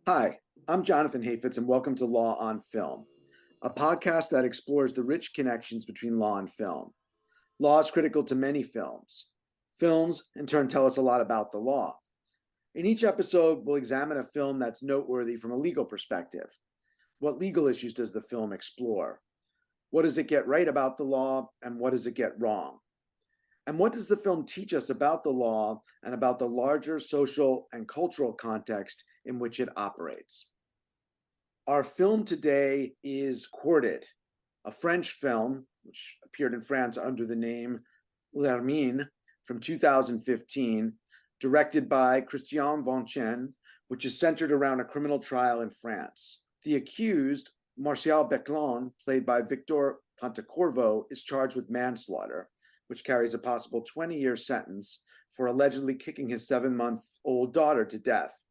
Hi, I'm Jonathan Hafetz, and welcome to Law on Film, a podcast that explores the rich connections between law and film. Law is critical to many films. Films, in turn, tell us a lot about the law. In each episode, we'll examine a film that's noteworthy from a legal perspective. What legal issues does the film explore? What does it get right about the law, and what does it get wrong? And what does the film teach us about the law and about the larger social and cultural context in which it operates? Our film today is Courted, a French film which appeared in France under the name L'Hermine from 2015, directed by Christian Vincent, which is centered around a criminal trial in France. The accused, Martial Beclin, played by Victor Pontecorvo, is charged with manslaughter, which carries a possible 20-year sentence for allegedly kicking his 7-month-old daughter to death.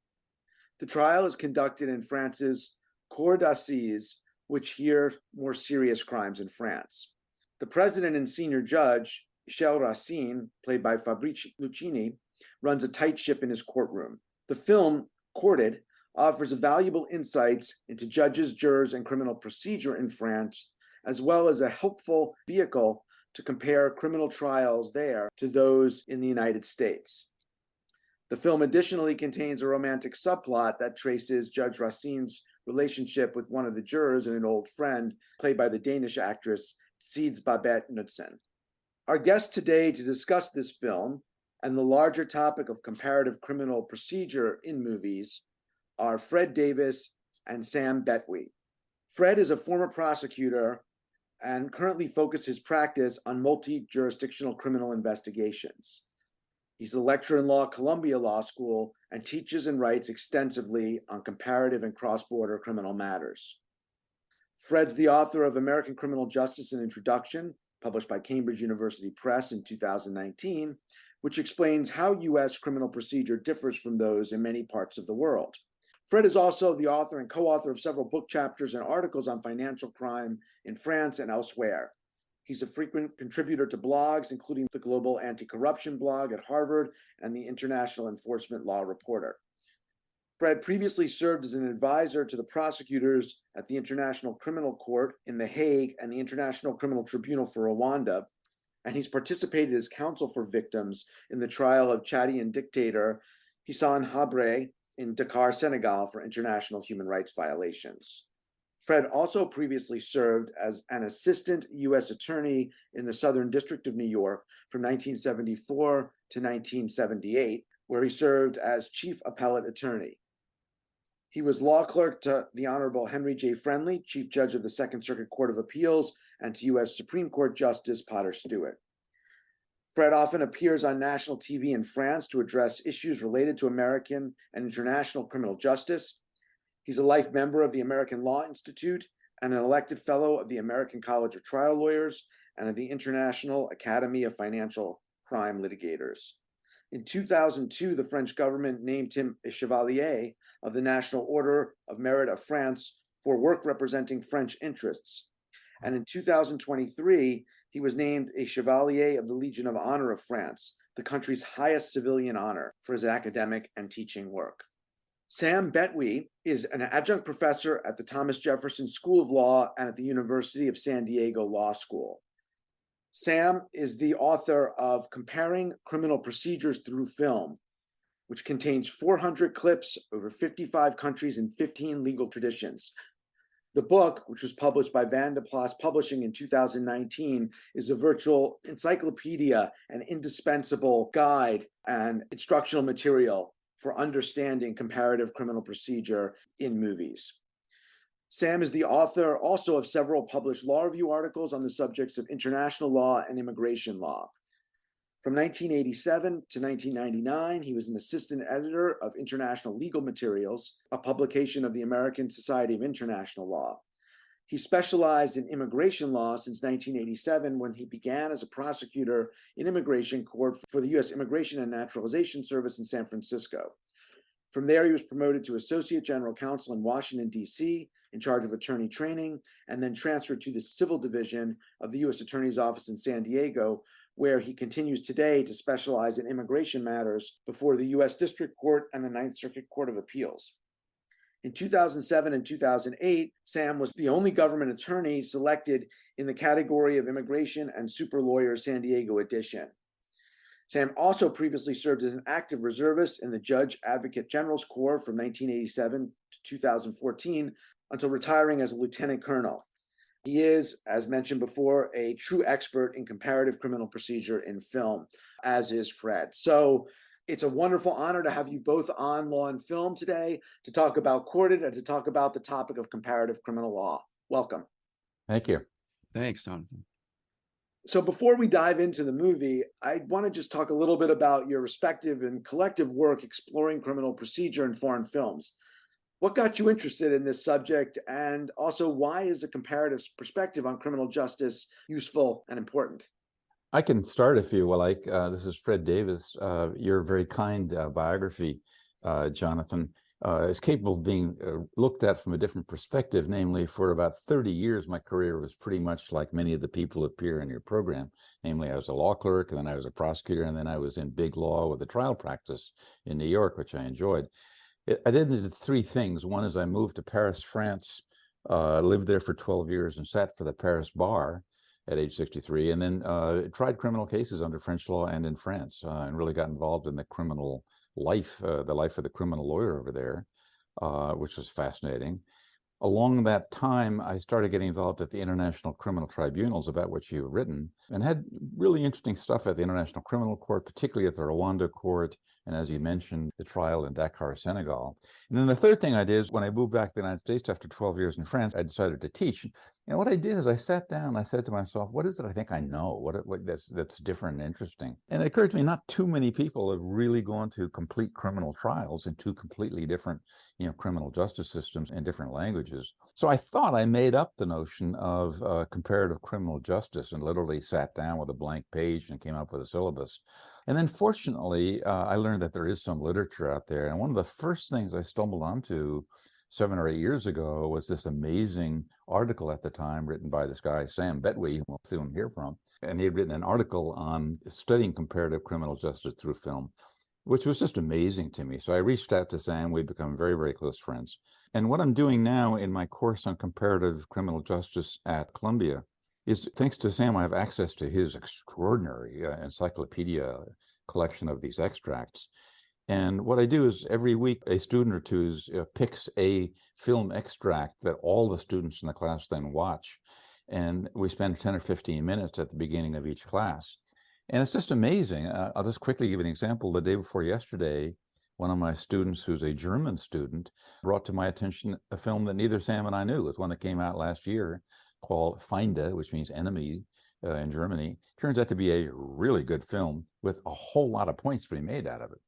The trial is conducted in France's cour d'assises, which hear more serious crimes in France. The president and senior judge, Michel Racine, played by Fabrice Luchini, runs a tight ship in his courtroom. The film, Courted, offers valuable insights into judges, jurors, and criminal procedure in France, as well as a helpful vehicle to compare criminal trials there to those in the United States. The film additionally contains a romantic subplot that traces Judge Racine's relationship with one of the jurors and an old friend, played by the Danish actress Sidse Babett Knudsen. Our guests today to discuss this film and the larger topic of comparative criminal procedure in movies are Fred Davis and Sam Bettwy. Fred is a former prosecutor and currently focuses his practice on multi-jurisdictional criminal investigations. He's a lecturer in law at Columbia Law School and teaches and writes extensively on comparative and cross-border criminal matters. Fred's the author of American Criminal Justice: An Introduction, published by Cambridge University Press in 2019, which explains how U.S. criminal procedure differs from those in many parts of the world. Fred is also the author and co-author of several book chapters and articles on financial crime in France and elsewhere. He's a frequent contributor to blogs, including the Global Anti-Corruption blog at Harvard and the International Enforcement Law Reporter. Fred previously served as an advisor to the prosecutors at the International Criminal Court in The Hague and the International Criminal Tribunal for Rwanda, and he's participated as counsel for victims in the trial of Chadian dictator Hissène Habré in Dakar, Senegal, for international human rights violations. Fred also previously served as an assistant U.S. attorney in the Southern District of New York from 1974 to 1978, where he served as chief appellate attorney. He was law clerk to the Honorable Henry J. Friendly, Chief Judge of the Second Circuit Court of Appeals, and to U.S. Supreme Court Justice Potter Stewart. Fred often appears on national TV in France to address issues related to American and international criminal justice. He's a life member of the American Law Institute and an elected fellow of the American College of Trial Lawyers and of the International Academy of Financial Crime Litigators. In 2002, the French government named him a Chevalier of the National Order of Merit of France for work representing French interests. And in 2023, he was named a Chevalier of the Legion of Honor of France, the country's highest civilian honor, for his academic and teaching work. Sam Bettwy is an adjunct professor at the Thomas Jefferson School of Law and at the University of San Diego Law School. Sam is the author of Comparing Criminal Procedures Through Film, which contains 400 clips over 55 countries and 15 legal traditions. The book, which was published by Van de Plas Publishing in 2019, is a virtual encyclopedia and indispensable guide and instructional material for understanding comparative criminal procedure in movies. Sam is the author also of several published law review articles on the subjects of international law and immigration law. From 1987 to 1999, he was an assistant editor of International Legal Materials, a publication of the American Society of International Law. He specialized in immigration law since 1987, when he began as a prosecutor in immigration court for the U.S. Immigration and Naturalization Service in San Francisco. From there, he was promoted to Associate General Counsel in Washington, D.C., in charge of attorney training, and then transferred to the Civil Division of the U.S. Attorney's Office in San Diego, where he continues today to specialize in immigration matters before the U.S. District Court and the Ninth Circuit Court of Appeals. In 2007 and 2008, Sam was the only government attorney selected in the category of Immigration and Super Lawyer San Diego Edition. Sam also previously served as an active reservist in the Judge Advocate General's Corps from 1987 to 2014 until retiring as a lieutenant colonel. He is, as mentioned before, a true expert in comparative criminal procedure in film, as is Fred. So it's a wonderful honor to have you both on Law and Film today to talk about courted and to talk about the topic of comparative criminal law. Welcome. Thank you. Thanks, Jonathan. So before we dive into the movie, I want to just talk a little bit about your respective and collective work exploring criminal procedure in foreign films. What got you interested in this subject, and also why is a comparative perspective on criminal justice useful and important? I can start if you will like. This is Fred Davis. Your very kind biography, Jonathan, is capable of being looked at from a different perspective. Namely, for about 30 years, my career was pretty much like many of the people who appear in your program. Namely, I was a law clerk, and then I was a prosecutor, and then I was in big law with a trial practice in New York, which I enjoyed. I did three things. One is I moved to Paris, France, lived there for 12 years and sat for the Paris bar at age 63, and then tried criminal cases under French law and in France, and really got involved in the criminal life, the life of the criminal lawyer over there, which was fascinating. Along that time, I started getting involved at the International Criminal Tribunals, about which you've written, and had really interesting stuff at the International Criminal Court, particularly at the Rwanda Court, and as you mentioned, the trial in Dakar, Senegal. And then the third thing I did is when I moved back to the United States after 12 years in France, I decided to teach. And what I did is I sat down and I said to myself, what is it I think I know? What that's different and interesting? And it occurred to me not too many people have really gone to complete criminal trials in two completely different, criminal justice systems in different languages. So I thought I made up the notion of comparative criminal justice and literally sat down with a blank page and came up with a syllabus. And then fortunately, I learned that there is some literature out there. And one of the first things I stumbled onto 7 or 8 years ago was this amazing article at the time written by this guy, Sam Bettwy, who we'll soon hear from. And he had written an article on studying comparative criminal justice through film, which was just amazing to me. So I reached out to Sam. We've become very, very close friends. And what I'm doing now in my course on comparative criminal justice at Columbia is, thanks to Sam, I have access to his extraordinary encyclopedia collection of these extracts. And what I do is every week, a student or two picks a film extract that all the students in the class then watch. And we spend 10 or 15 minutes at the beginning of each class. And it's just amazing. I'll just quickly give an example. The day before yesterday, one of my students, who's a German student, brought to my attention a film that neither Sam and I knew. It was one that came out last year called Feinde, which means enemy in Germany. Turns out to be a really good film with a whole lot of points to be made out of it.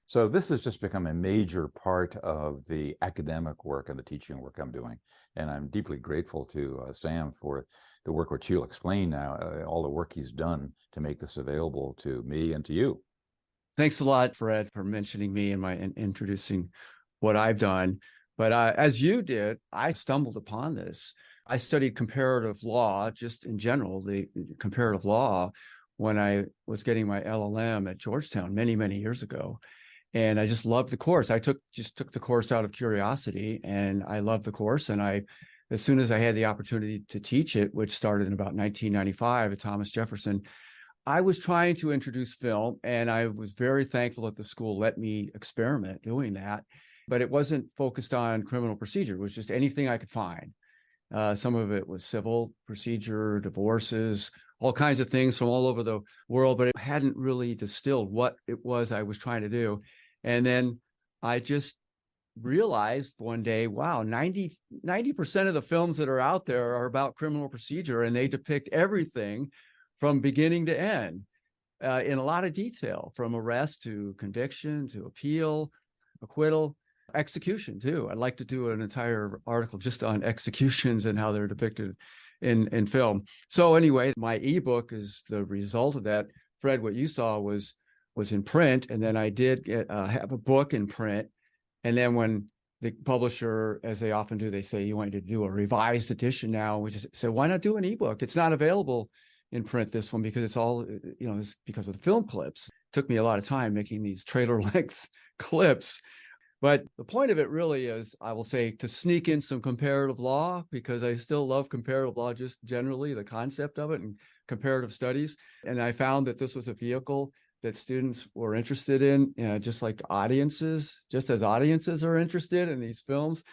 So this has just become a major part of the academic work and the teaching work I'm doing. And I'm deeply grateful to Sam for the work which he'll explain now, all the work he's done to make this available to me and to you. Thanks a lot, Fred, for mentioning me and introducing what I've done. But as you did, I stumbled upon this. I studied comparative law, just in general, the comparative law, when I was getting my LLM at Georgetown many, many years ago. And I just loved the course. I just took the course out of curiosity, and I loved the course. And as soon as I had the opportunity to teach it, which started in about 1995 at Thomas Jefferson, I was trying to introduce film, and I was very thankful that the school let me experiment doing that. But it wasn't focused on criminal procedure. It was just anything I could find. Some of it was civil procedure, divorces, all kinds of things from all over the world, but it hadn't really distilled what it was I was trying to do. And then I just realized one day, wow, 90% of the films that are out there are about criminal procedure, and they depict everything from beginning to end in a lot of detail, from arrest to conviction to appeal, acquittal, execution too. I'd like to do an entire article just on executions and how they're depicted in film. So anyway, my ebook is the result of that. Fred, what you saw was in print, and then I did have a book in print. And then when the publisher, as they often do, they say, you want to do a revised edition now, we just said, why not do an ebook? It's not available in print, this one, because it's all, it's because of the film clips. It took me a lot of time making these trailer length clips. But the point of it really is, I will say, to sneak in some comparative law, because I still love comparative law, just generally the concept of it and comparative studies. And I found that this was a vehicle that students were interested in, just like audiences, just as audiences are interested in these films.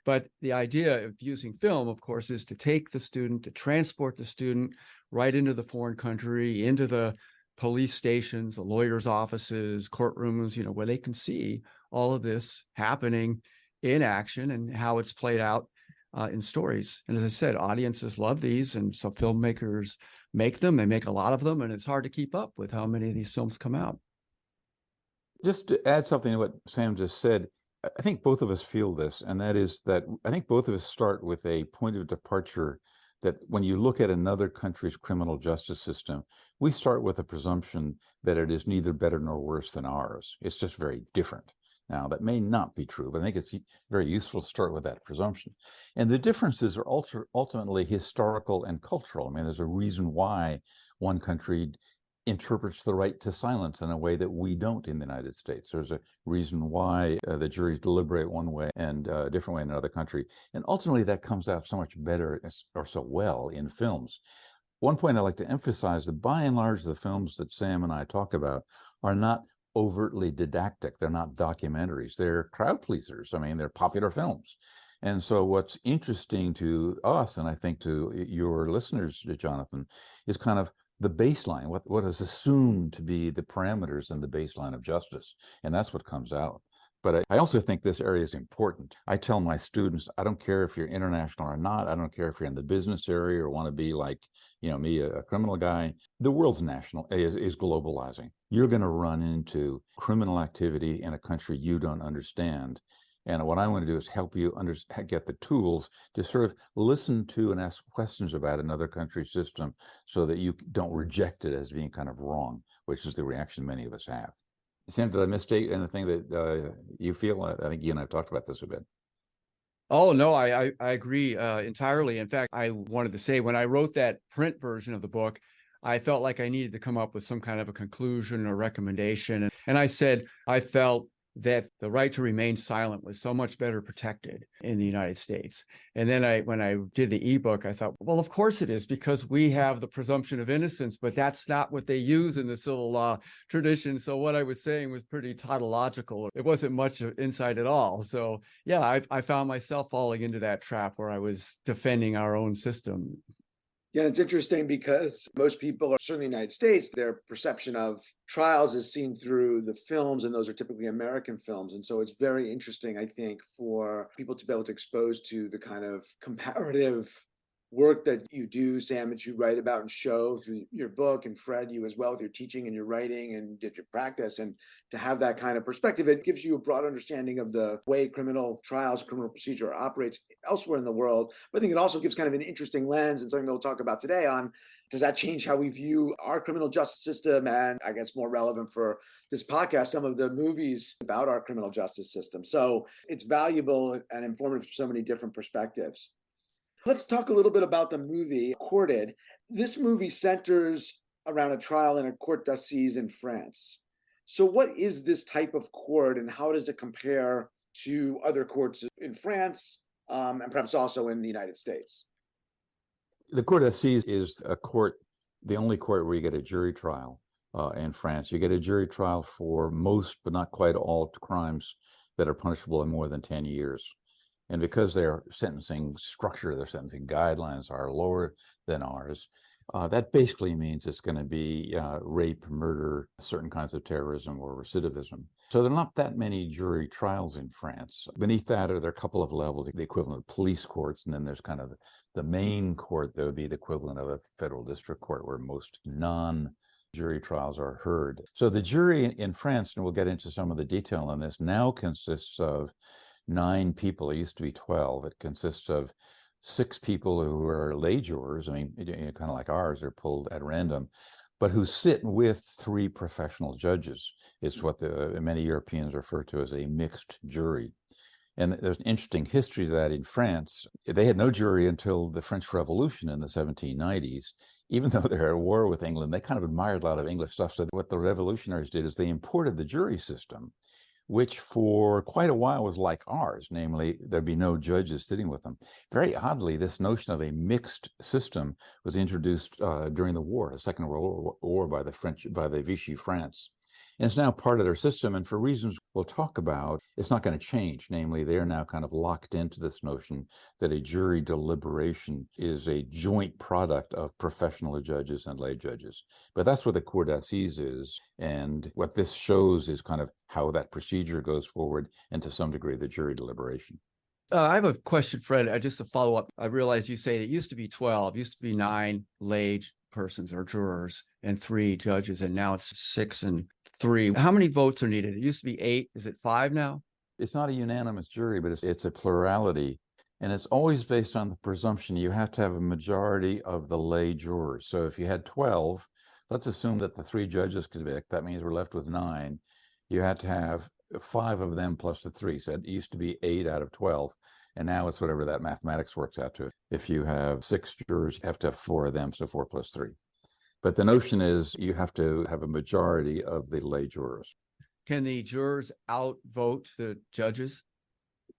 But the idea of using film, of course, is to take the student, to transport the student right into the foreign country, into the police stations, the lawyers' offices, courtrooms, where they can see all of this happening in action and how it's played out in stories. And as I said, audiences love these, and so filmmakers make them. They make a lot of them, and it's hard to keep up with how many of these films come out. Just to add something to what Sam just said, I think both of us feel this, and that is that I think both of us start with a point of departure that when you look at another country's criminal justice system, we start with a presumption that it is neither better nor worse than ours. It's just very different. Now, that may not be true, but I think it's very useful to start with that presumption. And the differences are ultimately historical and cultural. I mean, there's a reason why one country interprets the right to silence in a way that we don't in the United States. There's a reason why the juries deliberate one way and a different way in another country. And ultimately that comes out so much better or so well in films. One point I like to emphasize that by and large, the films that Sam and I talk about are not overtly didactic. They're not documentaries. They're crowd pleasers. I mean, they're popular films. And so what's interesting to us, and I think to your listeners, Jonathan, is kind of the baseline, what is assumed to be the parameters and the baseline of justice. And that's what comes out. But I also think this area is important. I tell my students, I don't care if you're international or not. I don't care if you're in the business area or want to be like, me, a criminal guy. The world's is globalizing. You're going to run into criminal activity in a country you don't understand. And what I want to do is help you get the tools to sort of listen to and ask questions about another country's system so that you don't reject it as being kind of wrong, which is the reaction many of us have. Sam, did I misstate anything that you feel? I think you and I have talked about this a bit. Oh, no, I agree entirely. In fact, I wanted to say when I wrote that print version of the book, I felt like I needed to come up with some kind of a conclusion or recommendation. And I said, I felt that the right to remain silent was so much better protected in the United States. And then when I did the ebook, I thought, well, of course it is, because we have the presumption of innocence, but that's not what they use in the civil law tradition. So what I was saying was pretty tautological. It wasn't much insight at all. So yeah, I found myself falling into that trap where I was defending our own system. Yeah, it's interesting because most people, certainly in the United States, their perception of trials is seen through the films, and those are typically American films. And so it's very interesting, I think, for people to be able to expose to the kind of comparative work that you do, Sam, that you write about and show through your book, and Fred, you as well, with your teaching and your writing and your practice. And to have that kind of perspective, it gives you a broad understanding of the way criminal trials, criminal procedure operates elsewhere in the world. But I think it also gives kind of an interesting lens, and something that we'll talk about today on, does that change how we view our criminal justice system? And I guess more relevant for this podcast, some of the movies about our criminal justice system. So it's valuable and informative from so many different perspectives. Let's talk a little bit about the movie Courted. This movie centers around a trial in a court d'assises in France. So what is this type of court, and how does it compare to other courts in France and perhaps also in the United States? The court d'assises is a court, the only court where you get a jury trial in France. You get a jury trial for most, but not quite all, crimes that are punishable in more than 10 years. And because their sentencing structure, their sentencing guidelines are lower than ours, that basically means it's going to be rape, murder, certain kinds of terrorism or recidivism. So there are not that many jury trials in France. Beneath that there are a couple of levels, the equivalent of police courts, and then there's kind of the main court that would be the equivalent of a federal district court where most non-jury trials are heard. So the jury in France, and we'll get into some of the detail on this, now consists of 9 people. It used to be 12. It consists of 6 people who are lay jurors. I mean, kind of like ours, they're pulled at random, but who sit with 3 professional judges. It's what many Europeans refer to as a mixed jury. And there's an interesting history to that in France. They had no jury until the French Revolution in the 1790s. Even though they're at war with England, they kind of admired a lot of English stuff. So what the revolutionaries did is they imported the jury system, which for quite a while was like ours, namely, there'd be no judges sitting with them. Very oddly, this notion of a mixed system was introduced during the war, the Second World War, by the Vichy France. And it's now part of their system. And for reasons we'll talk about, it's not going to change. Namely, they are now kind of locked into this notion that a jury deliberation is a joint product of professional judges and lay judges. But that's what the cour d'assises is. And what this shows is kind of how that procedure goes forward, and to some degree, the jury deliberation. I have a question, Fred, just to follow up. I realize you say it used to be 12, used to be 9 lay persons or jurors and 3 judges, and now it's 6 and 3. How many votes are needed? It used to be 8. Is it 5 now? It's not a unanimous jury, but it's a plurality. And it's always based on the presumption you have to have a majority of the lay jurors. So if you had 12, let's assume that the 3 judges convict. That means we're left with 9. You had to have 5 of them plus the 3. So it used to be 8 out of 12. And now it's whatever that mathematics works out to. If you have 6 jurors, you have to have 4 of them, so 4 plus 3. But the notion is you have to have a majority of the lay jurors. Can the jurors outvote the judges?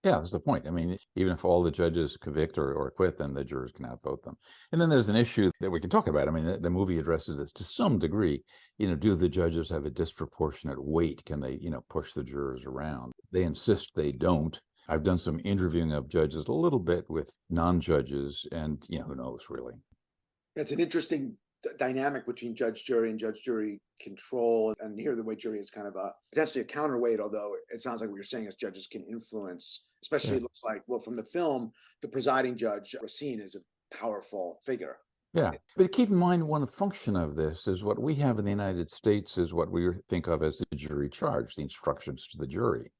Yeah, that's the point. I mean, even if all the judges convict or acquit, then the jurors can outvote them. And then there's an issue that we can talk about. I mean, the movie addresses this to some degree. Do the judges have a disproportionate weight? Can they, push the jurors around? They insist they don't. I've done some interviewing of judges a little bit with non-judges, and, who knows, really. It's an interesting dynamic between judge jury and judge jury control, and here the way jury is kind of potentially a counterweight, although it sounds like what you're saying is judges can influence, especially It looks like, well, from the film, the presiding judge Racine is a powerful figure. Yeah, but keep in mind, one function of this is what we have in the United States is what we think of as the jury charge, the instructions to the jury.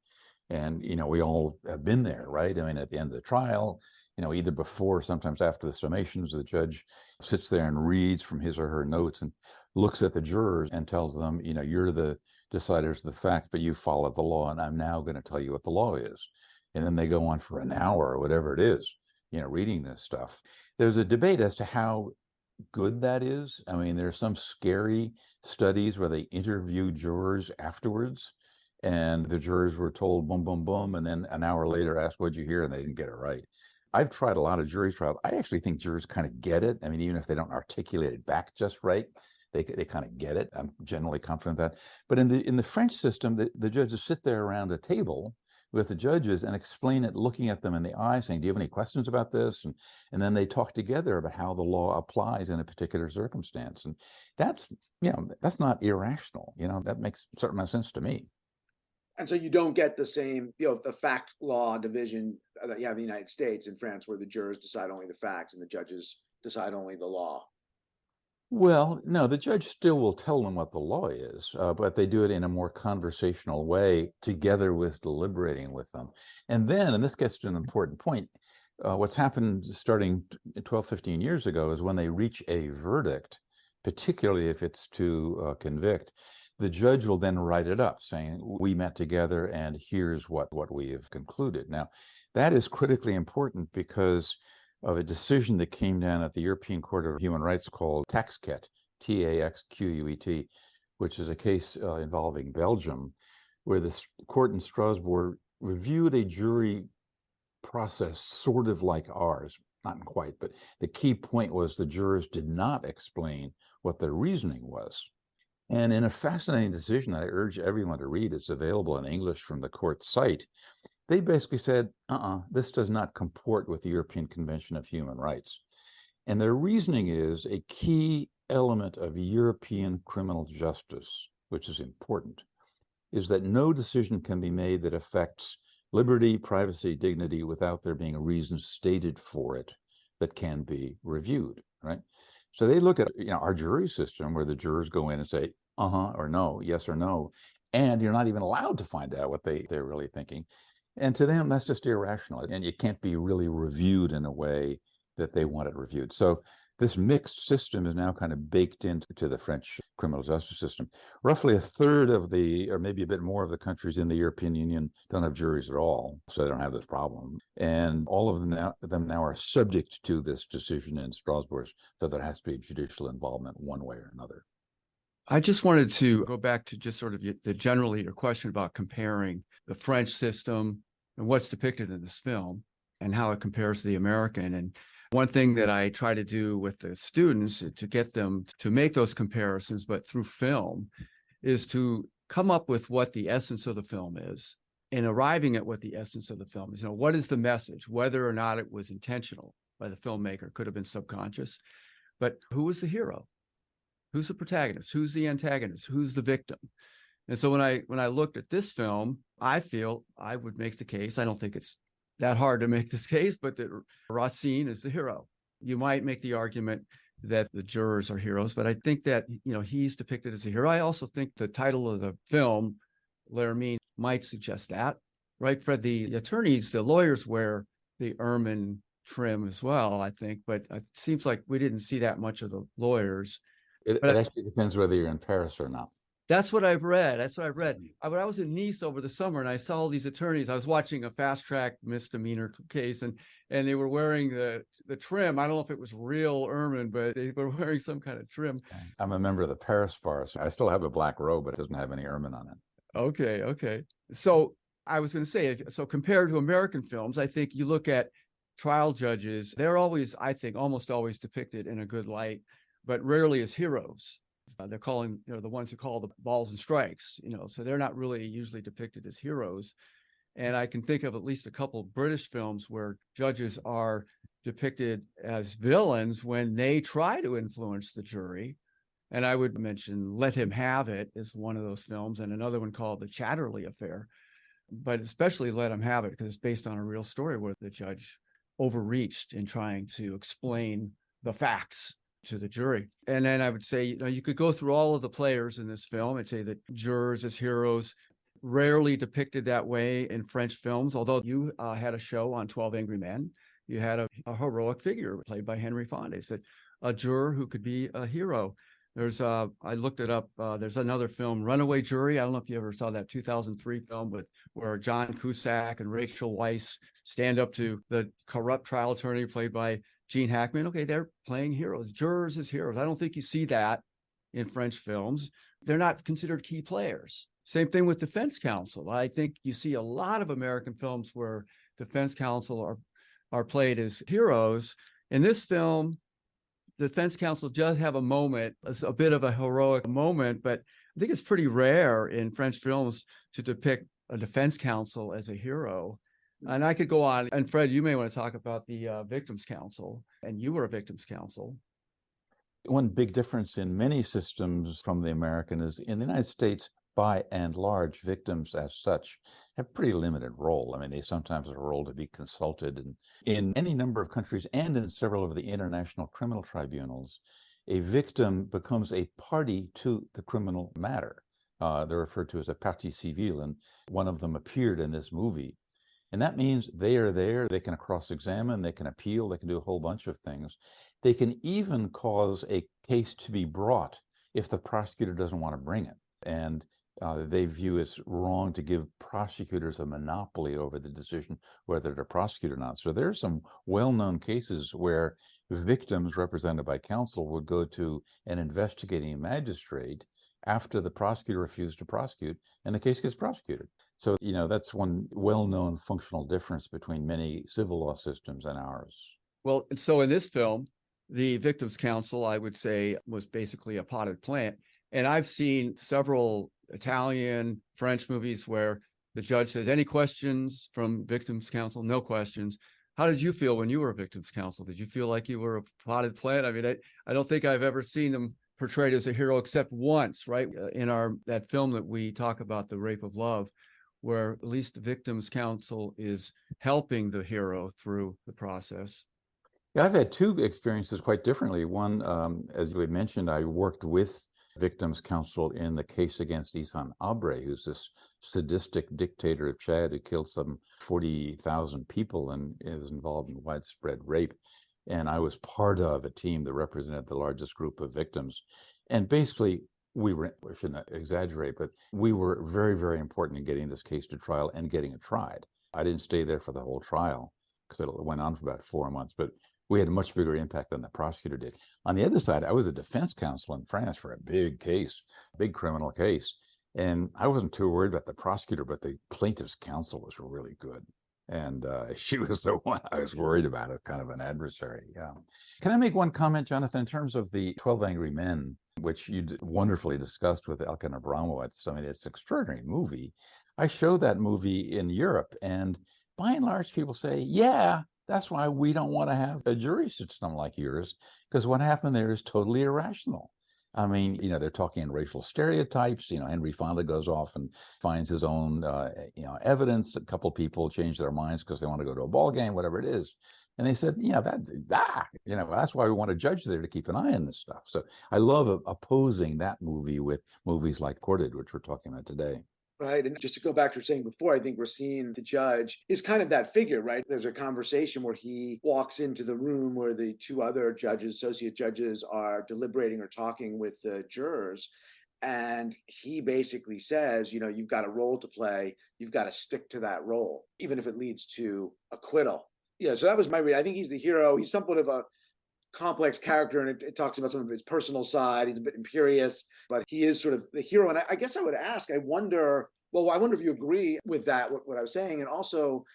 And, we all have been there, right? I mean, at the end of the trial, either before or sometimes after the summations, the judge sits there and reads from his or her notes and looks at the jurors and tells them, you're the deciders of the fact, but you followed the law, and I'm now going to tell you what the law is. And then they go on for an hour or whatever it is, reading this stuff. There's a debate as to how good that is. I mean, there's some scary studies where they interview jurors afterwards, and the jurors were told boom, boom, boom, and then an hour later asked, what'd you hear? And they didn't get it right. I've tried a lot of jury trials. I actually think jurors kind of get it. I mean, even if they don't articulate it back just right, they kind of get it. I'm generally confident of that. But in the French system, the judges sit there around a table with the judges and explain it, looking at them in the eye, saying, do you have any questions about this? And then they talk together about how the law applies in a particular circumstance. And that's not irrational. That makes a certain amount of sense to me. And so you don't get the same, the fact law division that you have in the United States and France, where the jurors decide only the facts and the judges decide only the law. Well, no, the judge still will tell them what the law is, but they do it in a more conversational way together with deliberating with them. And this gets to an important point. What's happened starting 12, 15 years ago is when they reach a verdict, particularly if it's to convict, the judge will then write it up saying, we met together and here's what we have concluded. Now, that is critically important because of a decision that came down at the European Court of Human Rights called Taxquet, Taxquet, which is a case involving Belgium, where the court in Strasbourg reviewed a jury process sort of like ours, not quite, but the key point was the jurors did not explain what their reasoning was. And in a fascinating decision, I urge everyone to read, it's available in English from the court site, they basically said, this does not comport with the European Convention of Human Rights. And their reasoning is a key element of European criminal justice, which is important, is that no decision can be made that affects liberty, privacy, dignity without there being a reason stated for it that can be reviewed, right? So they look at our jury system where the jurors go in and say, or no, yes or no, and you're not even allowed to find out what they're really thinking. And to them, that's just irrational, and it can't be really reviewed in a way that they want it reviewed. So this mixed system is now kind of baked into the French criminal justice system. Roughly a third of or maybe a bit more of the countries in the European Union don't have juries at all, so they don't have this problem. And all of them now are subject to this decision in Strasbourg, so there has to be judicial involvement one way or another. I just wanted to go back to just sort of generally your question about comparing the French system and what's depicted in this film and how it compares to the American. And one thing that I try to do with the students to get them to make those comparisons, but through film, is to come up with what the essence of the film is. And arriving at what the essence of the film is, what is the message, whether or not it was intentional by the filmmaker, could have been subconscious, but who is the hero? Who's the protagonist? Who's the antagonist? Who's the victim? And so when I looked at this film, I feel I would make the case, I don't think it's that hard to make this case, but that Racine is the hero. You might make the argument that the jurors are heroes, but I think that, he's depicted as a hero. I also think the title of the film, L'Hermine, might suggest that, right, Fred? The attorneys, the lawyers wear the ermine trim as well, I think, but it seems like we didn't see that much of the lawyers. It actually depends whether you're in Paris or not. That's what I've read. When I was in Nice over the summer and I saw all these attorneys, I was watching a fast track misdemeanor case and they were wearing the trim. I don't know if it was real ermine, but they were wearing some kind of trim. I'm a member of the Paris bar, so I still have a black robe, but it doesn't have any ermine on it. Okay. So I was going to say, so compared to American films, I think you look at trial judges, they're always, I think, almost always depicted in a good light, but rarely as heroes. They're calling, the ones who call the balls and strikes, so they're not really usually depicted as heroes. And I can think of at least a couple British films where judges are depicted as villains when they try to influence the jury. And I would mention Let Him Have It is one of those films, and another one called The Chatterley Affair. But especially Let Him Have It because it's based on a real story where the judge overreached in trying to explain the facts to the jury. And then I would say, you could go through all of the players in this film and say that jurors as heroes, rarely depicted that way in French films. Although you had a show on 12 Angry Men, you had a heroic figure played by Henry Fonda. Said a juror who could be a hero. There's I looked it up. There's another film, Runaway Jury. I don't know if you ever saw that 2003 film where John Cusack and Rachel Weisz stand up to the corrupt trial attorney played by Gene Hackman. Okay, they're playing heroes, jurors as heroes. I don't think you see that in French films. They're not considered key players. Same thing with defense counsel. I think you see a lot of American films where defense counsel are played as heroes. In this film, the defense counsel does have a moment, a bit of a heroic moment, but I think it's pretty rare in French films to depict a defense counsel as a hero. And I could go on. And Fred, you may want to talk about the victims counsel, and you were a victims counsel. One big difference in many systems from the American is in the United States, by and large, victims as such have pretty limited role. I mean, they sometimes have a role to be consulted. And in any number of countries and in several of the international criminal tribunals, a victim becomes a party to the criminal matter. They're referred to as a partie civile, and one of them appeared in this movie. And that means they are there, they can cross-examine, they can appeal, they can do a whole bunch of things. They can even cause a case to be brought if the prosecutor doesn't want to bring it. And they view it's wrong to give prosecutors a monopoly over the decision whether to prosecute or not. So there are some well-known cases where victims represented by counsel would go to an investigating magistrate after the prosecutor refused to prosecute, and the case gets prosecuted. So, that's one well-known functional difference between many civil law systems and ours. Well, so in this film, the victims counsel, I would say, was basically a potted plant. And I've seen several Italian, French movies where the judge says, any questions from victims counsel? No questions. How did you feel when you were a victims counsel? Did you feel like you were a potted plant? I mean, I don't think I've ever seen them portrayed as a hero except once, right? In that film that we talk about, The Rape of Love, where at least the victims counsel is helping the hero through the process. Yeah, I've had two experiences quite differently. One, as we mentioned, I worked with victims counsel in the case against Issam Abre, who's this sadistic dictator of Chad who killed some 40,000 people and is involved in widespread rape. And I was part of a team that represented the largest group of victims. And basically, I shouldn't exaggerate, but we were very, very important in getting this case to trial and getting it tried. I didn't stay there for the whole trial because it went on for about 4 months, but we had a much bigger impact than the prosecutor did. On the other side, I was a defense counsel in France for a big case, big criminal case. And I wasn't too worried about the prosecutor, but the plaintiff's counsel was really good. And she was the one I was worried about, as kind of an adversary. Yeah. Can I make one comment, Jonathan, in terms of the 12 Angry Men, which you wonderfully discussed with Elkan Abramowitz? I mean, it's an extraordinary movie. I showed that movie in Europe, and by and large, people say, yeah, that's why we don't want to have a jury system like yours, because what happened there is totally irrational. I mean, they're talking in racial stereotypes. Henry Fonda goes off and finds his own, evidence. A couple people change their minds because they want to go to a ball game, whatever it is. And they said, that's why we want a judge there to keep an eye on this stuff. So I love opposing that movie with movies like Courted, which we're talking about today. Right. And just to go back to what you were saying before, I think Racine, the judge, is kind of that figure, right? There's a conversation where he walks into the room where the two other judges, associate judges, are deliberating or talking with the jurors. And he basically says, you've got a role to play. You've got to stick to that role, even if it leads to acquittal. Yeah. So that was my read. I think he's the hero. He's somewhat of a complex character, and it talks about some of his personal side. He's a bit imperious, but he is sort of the hero. And I guess I would ask, I wonder if you agree with that, what I was saying, and also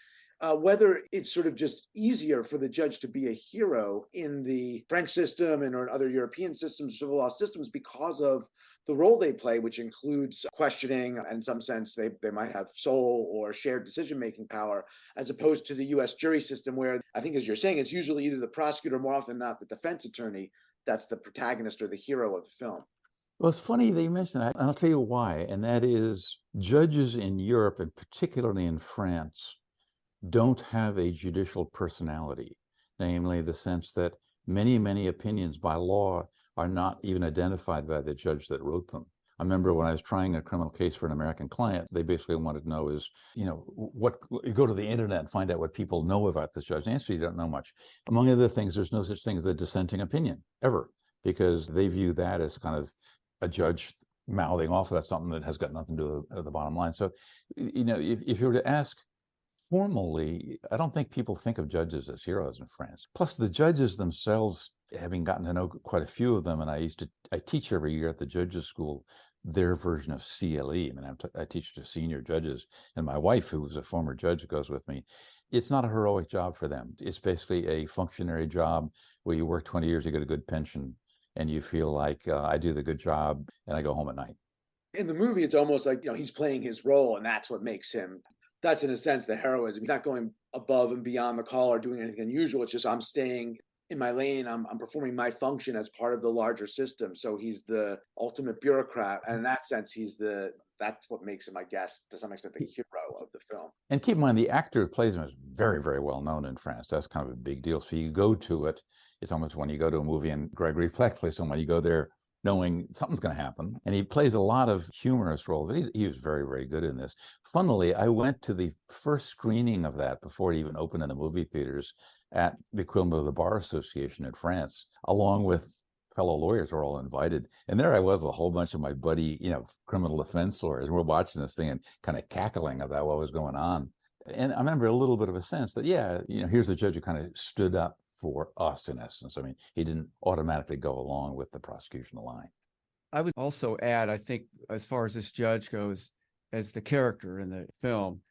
whether it's sort of just easier for the judge to be a hero in the French system and or in other European systems, civil law systems, because of the role they play, which includes questioning, and in some sense they might have sole or shared decision-making power, as opposed to the U.S. jury system, where I think, as you're saying, it's usually either the prosecutor, more often than not the defense attorney, that's the protagonist or the hero of the film. Well, it's funny that you mentioned that, and I'll tell you why. And that is, judges in Europe, and particularly in France, don't have a judicial personality, namely the sense that many, many opinions by law are not even identified by the judge that wrote them. I remember when I was trying a criminal case for an American client, they basically wanted to know is, what you go to the internet and find out what people know about this judge. The answer, you don't know much. Among other things, there's no such thing as a dissenting opinion ever, because they view that as kind of a judge mouthing off about something that has got nothing to do with the bottom line. So, if you were to ask formally, I don't think people think of judges as heroes in France. Plus, the judges themselves, having gotten to know quite a few of them, and I teach every year at the judges school their version of CLE. I mean, I teach to senior judges, and my wife, who was a former judge, goes with me. It's not a heroic job for them. It's basically a functionary job where you work 20 years, you get a good pension, and you feel like I do the good job, and I go home at night. In the movie, it's almost like, he's playing his role, and that's what makes him, that's in a sense the heroism. He's not going above and beyond the call or doing anything unusual. It's just, I'm staying in my lane. I'm performing my function as part of the larger system. So he's the ultimate bureaucrat. And in that sense, that's what makes him, I guess, to some extent, the hero of the film. And keep in mind, the actor who plays him is very, very well known in France. That's kind of a big deal. So you go to it. It's almost when you go to a movie and Gregory Peck plays someone, you go there knowing something's going to happen. And he plays a lot of humorous roles. He was very, very good in this. Funnily, I went to the first screening of that before it even opened in the movie theaters at the equivalent of the Bar Association in France, along with fellow lawyers were all invited. And there I was, a whole bunch of my buddy, criminal defense lawyers. And we're watching this thing and kind of cackling about what was going on. And I remember a little bit of a sense that, here's a judge who kind of stood up for us, in essence. I mean, he didn't automatically go along with the prosecution line. I would also add, I think, as far as this judge goes, as the character in the film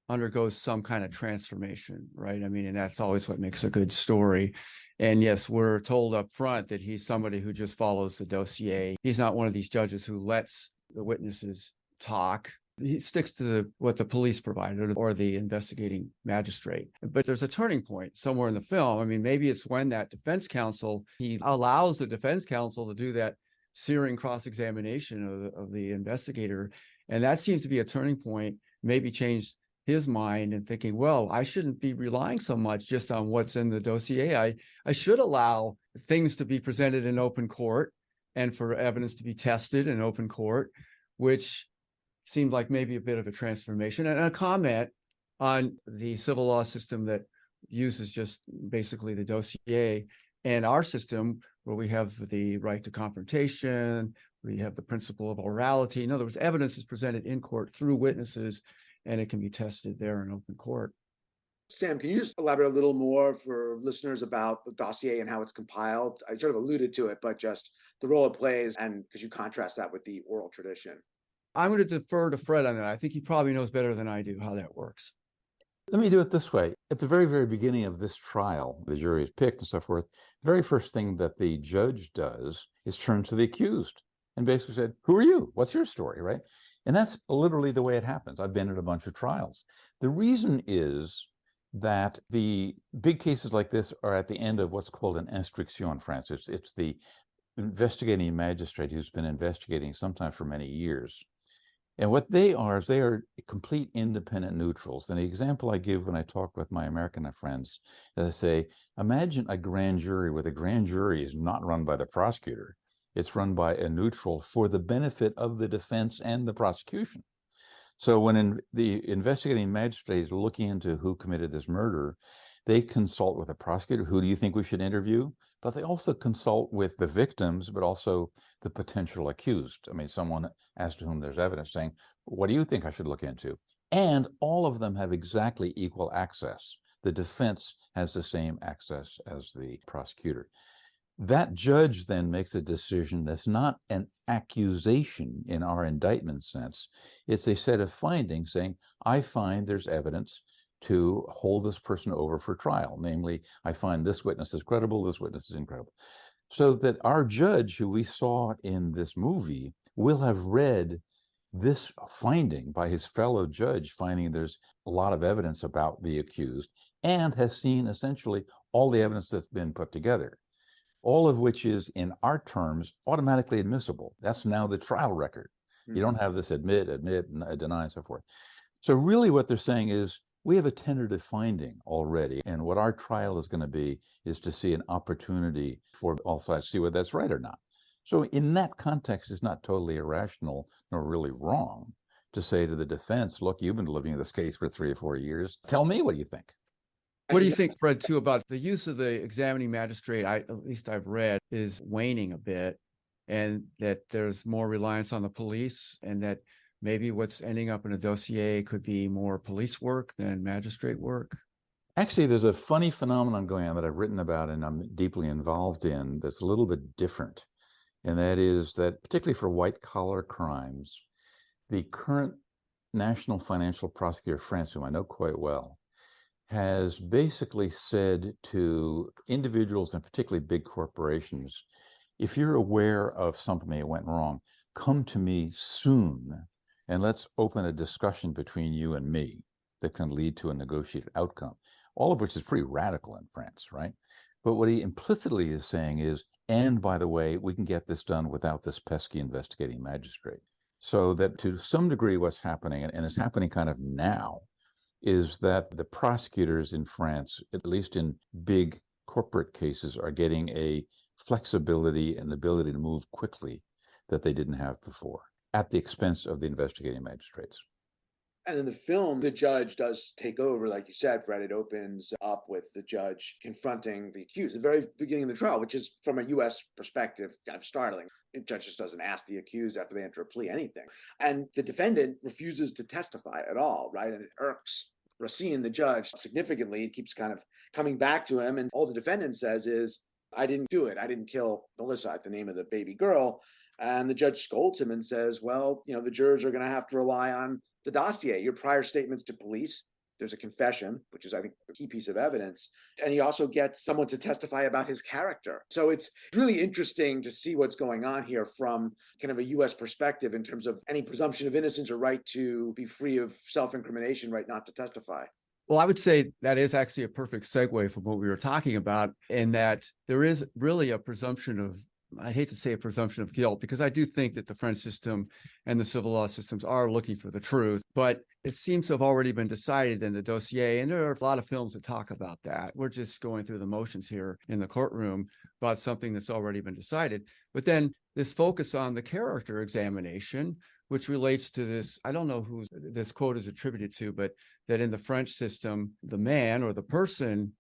undergoes some kind of transformation, right? I mean, and that's always what makes a good story. And yes, we're told up front that he's somebody who just follows the dossier. He's not one of these judges who lets the witnesses talk. He sticks to what the police provided or the investigating magistrate. But there's a turning point somewhere in the film. I mean, maybe it's when that defense counsel, he allows the defense counsel to do that searing cross-examination of the investigator. And that seems to be a turning point, maybe changed his mind and thinking, well, I shouldn't be relying so much just on what's in the dossier. I should allow things to be presented in open court and for evidence to be tested in open court, which seemed like maybe a bit of a transformation. And a comment on the civil law system that uses just basically the dossier, and our system where we have the right to confrontation, we have the principle of orality. In other words, evidence is presented in court through witnesses, and it can be tested there in open court. Sam, can you just elaborate a little more for listeners about the dossier and how it's compiled? I sort of alluded to it, but just the role it plays, and because you contrast that with the oral tradition. I'm going to defer to Fred on that. I think he probably knows better than I do how that works. Let me do it this way. At the very, very beginning of this trial, the jury is picked and so forth. The very first thing that the judge does is turn to the accused and basically said, "Who are you? What's your story?" Right? And that's literally the way it happens. I've been at a bunch of trials. The reason is that the big cases like this are at the end of what's called an instruction in France. It's the investigating magistrate who's been investigating sometimes for many years. And what they are is they are complete independent neutrals. And the example I give when I talk with my American friends is I say, imagine a grand jury where the grand jury is not run by the prosecutor. It's run by a neutral for the benefit of the defense and the prosecution. So when the investigating magistrate is looking into who committed this murder, they consult with the prosecutor. Who do you think we should interview? But they also consult with the victims, but also the potential accused. I mean, someone as to whom there's evidence saying, what do you think I should look into? And all of them have exactly equal access. The defense has the same access as the prosecutor. That judge then makes a decision that's not an accusation in our indictment sense. It's a set of findings saying, I find there's evidence to hold this person over for trial. Namely, I find this witness is credible, this witness is incredible. So that our judge, who we saw in this movie, will have read this finding by his fellow judge, finding there's a lot of evidence about the accused, and has seen essentially all the evidence that's been put together, all of which is, in our terms, automatically admissible. That's now the trial record. You don't have this admit, deny, and so forth. So really what they're saying is, we have a tentative finding already, and what our trial is going to be is to see an opportunity for all sides to see whether that's right or not. So in that context, it's not totally irrational nor really wrong to say to the defense, look, you've been living in this case for 3 or 4 years. Tell me what you think. What do you think, Fred, too, about the use of the examining magistrate, at least I've read, is waning a bit, and that there's more reliance on the police, and that maybe what's ending up in a dossier could be more police work than magistrate work? Actually, there's a funny phenomenon going on that I've written about and I'm deeply involved in that's a little bit different. And that is that, particularly for white-collar crimes, the current national financial prosecutor of France, whom I know quite well, has basically said to individuals and particularly big corporations, if you're aware of something that went wrong, come to me soon and let's open a discussion between you and me that can lead to a negotiated outcome. All of which is pretty radical in France, right? But what he implicitly is saying is, and by the way, we can get this done without this pesky investigating magistrate. So that to some degree what's happening, and it's happening kind of now, is that the prosecutors in France, at least in big corporate cases, are getting a flexibility and ability to move quickly that they didn't have before, at the expense of the investigating magistrates. And in the film, the judge does take over, like you said, Fred. It opens up with the judge confronting the accused at the very beginning of the trial, which is, from a U.S. perspective, kind of startling. The judge just doesn't ask the accused after they enter a plea anything. And the defendant refuses to testify at all, right? And it irks Racine, the judge, significantly. It keeps kind of coming back to him. And all the defendant says is, I didn't do it. I didn't kill Melissa, the name of the baby girl. And the judge scolds him and says, well, the jurors are going to have to rely on the dossier, your prior statements to police. There's a confession, which is, I think, a key piece of evidence. And he also gets someone to testify about his character. So it's really interesting to see what's going on here from kind of a U.S. perspective in terms of any presumption of innocence or right to be free of self-incrimination, right not to testify. Well, I would say that is actually a perfect segue from what we were talking about, in that there is really a presumption of, I hate to say a presumption of guilt, because I do think that the French system and the civil law systems are looking for the truth, but it seems to have already been decided in the dossier. And there are a lot of films that talk about that. We're just going through the motions here in the courtroom about something that's already been decided. But then this focus on the character examination, which relates to this, I don't know who this quote is attributed to, but that in the French system, the man or the person